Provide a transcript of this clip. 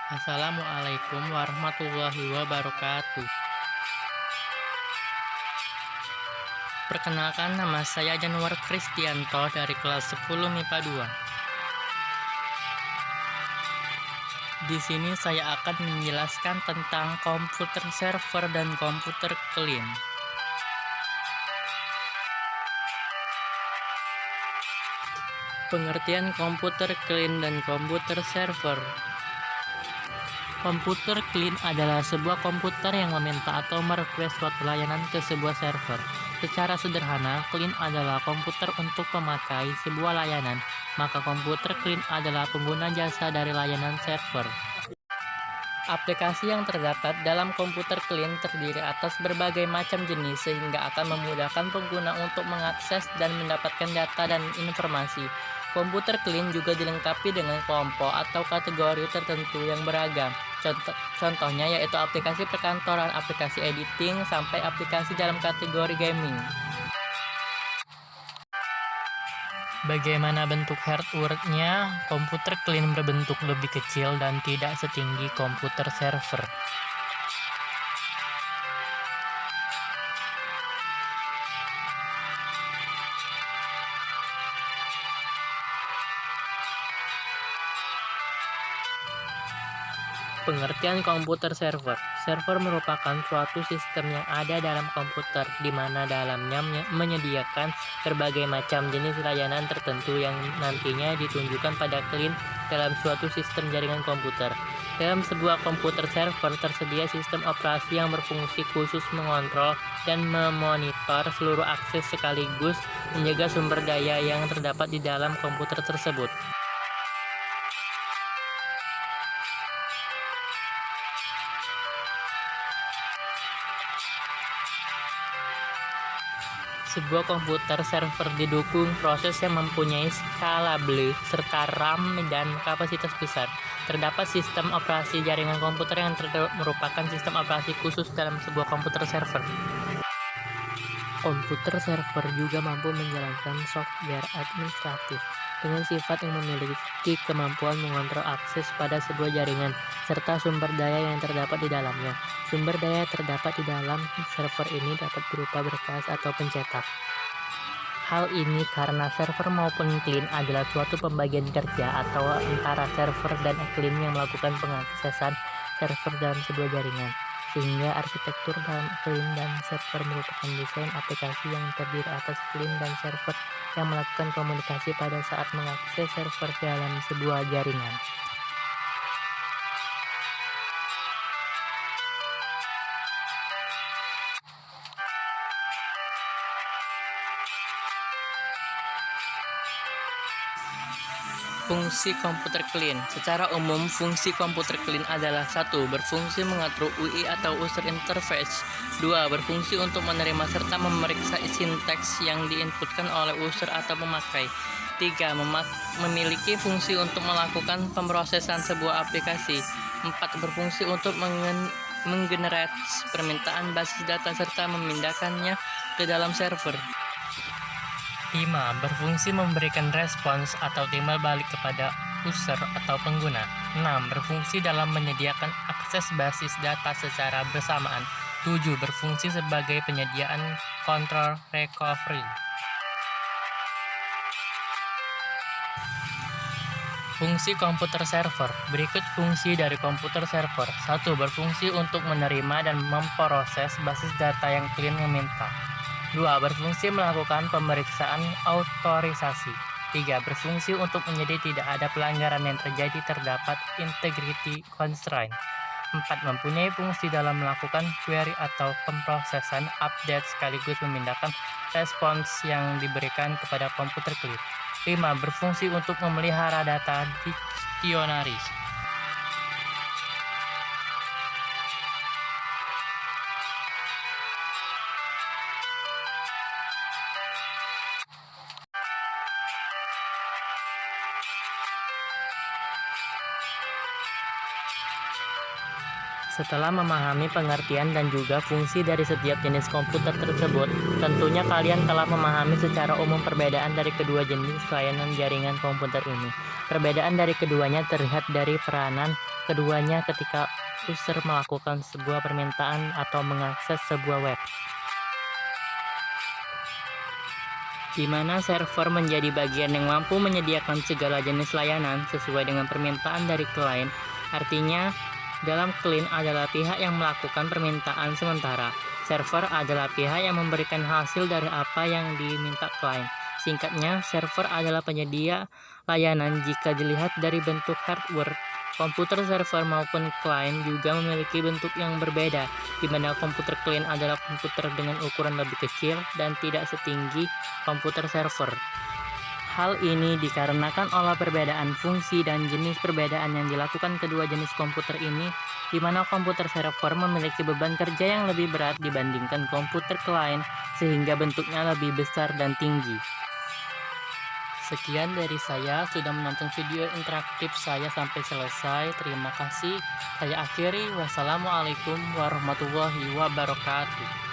Assalamualaikum warahmatullahi wabarakatuh. Perkenalkan, nama saya Januar Kristianto dari kelas 10 MIPA 2. Di sini saya akan menjelaskan tentang komputer server dan komputer clean. Pengertian komputer clean dan komputer server. Komputer clean adalah sebuah komputer yang meminta atau merequest suatu layanan ke sebuah server. Secara sederhana, clean adalah komputer untuk memakai sebuah layanan, maka komputer clean adalah pengguna jasa dari layanan server. Aplikasi yang terdapat dalam komputer clean terdiri atas berbagai macam jenis sehingga akan memudahkan pengguna untuk mengakses dan mendapatkan data dan informasi. Komputer clean juga dilengkapi dengan kelompok atau kategori tertentu yang beragam. Contohnya yaitu aplikasi perkantoran, aplikasi editing, sampai aplikasi dalam kategori gaming. Bagaimana bentuk hardware-nya? Komputer clean berbentuk lebih kecil dan tidak setinggi komputer server. Pengertian komputer server. Server merupakan suatu sistem yang ada dalam komputer, di mana dalamnya menyediakan berbagai macam jenis layanan tertentu yang nantinya ditunjukkan pada klien dalam suatu sistem jaringan komputer. Dalam sebuah komputer server tersedia sistem operasi yang berfungsi khusus mengontrol dan memonitor seluruh akses sekaligus menjaga sumber daya yang terdapat di dalam komputer tersebut. Sebuah komputer server didukung proses yang mempunyai skalable serta RAM dan kapasitas besar. Terdapat sistem operasi jaringan komputer yang merupakan sistem operasi khusus dalam sebuah komputer server. Komputer server juga mampu menjalankan software administratif dengan sifat yang memiliki kemampuan mengontrol akses pada sebuah jaringan serta sumber daya yang terdapat di dalamnya. Sumber daya terdapat di dalam server ini dapat berupa berkas atau pencetak. Hal ini karena server maupun clean adalah suatu pembagian kerja atau antara server dan clean yang melakukan pengaksesan server dalam sebuah jaringan. Sehingga arsitektur dalam clean dan server merupakan desain aplikasi yang terdiri atas clean dan server yang melakukan komunikasi pada saat mengakses server dalam sebuah jaringan. Fungsi komputer clean. Secara umum, fungsi komputer clean adalah 1. Berfungsi mengatur UI atau user interface. 2. Berfungsi untuk menerima serta memeriksa sinteks yang diinputkan oleh user atau pemakai. 3. Memiliki fungsi untuk melakukan pemrosesan sebuah aplikasi. 4. Berfungsi untuk menggenerate permintaan basis data serta memindahkannya ke dalam server. 5. Berfungsi memberikan respons atau timbal balik kepada user atau pengguna. 6. Berfungsi dalam menyediakan akses basis data secara bersamaan. 7. Berfungsi sebagai penyediaan kontrol recovery. Fungsi komputer server. Berikut fungsi dari komputer server. 1. Berfungsi untuk menerima dan memproses basis data yang klien meminta. 2. Berfungsi melakukan pemeriksaan autorisasi. 3. Berfungsi untuk menjadi tidak ada pelanggaran yang terjadi terdapat integrity constraint. 4. Mempunyai fungsi dalam melakukan query atau pemrosesan update sekaligus memindahkan respons yang diberikan kepada komputer clean. 5. Berfungsi untuk memelihara data dictionary. Setelah memahami pengertian dan juga fungsi dari setiap jenis komputer tersebut, tentunya kalian telah memahami secara umum perbedaan dari kedua jenis layanan jaringan komputer ini. Perbedaan dari keduanya terlihat dari peranan keduanya ketika user melakukan sebuah permintaan atau mengakses sebuah web, di mana server menjadi bagian yang mampu menyediakan segala jenis layanan sesuai dengan permintaan dari klien. Artinya, dalam klien adalah pihak yang melakukan permintaan, sementara server adalah pihak yang memberikan hasil dari apa yang diminta klien. Singkatnya, server adalah penyedia layanan. Jika dilihat dari bentuk hardware, komputer server maupun klien juga memiliki bentuk yang berbeda, di mana komputer klien adalah komputer dengan ukuran lebih kecil dan tidak setinggi komputer server. Hal ini dikarenakan oleh perbedaan fungsi dan jenis perbedaan yang dilakukan kedua jenis komputer ini, di mana komputer server memiliki beban kerja yang lebih berat dibandingkan komputer klien, sehingga bentuknya lebih besar dan tinggi. Sekian dari saya, sudah menonton video interaktif saya sampai selesai. Terima kasih. Saya akhiri. Wassalamualaikum warahmatullahi wabarakatuh.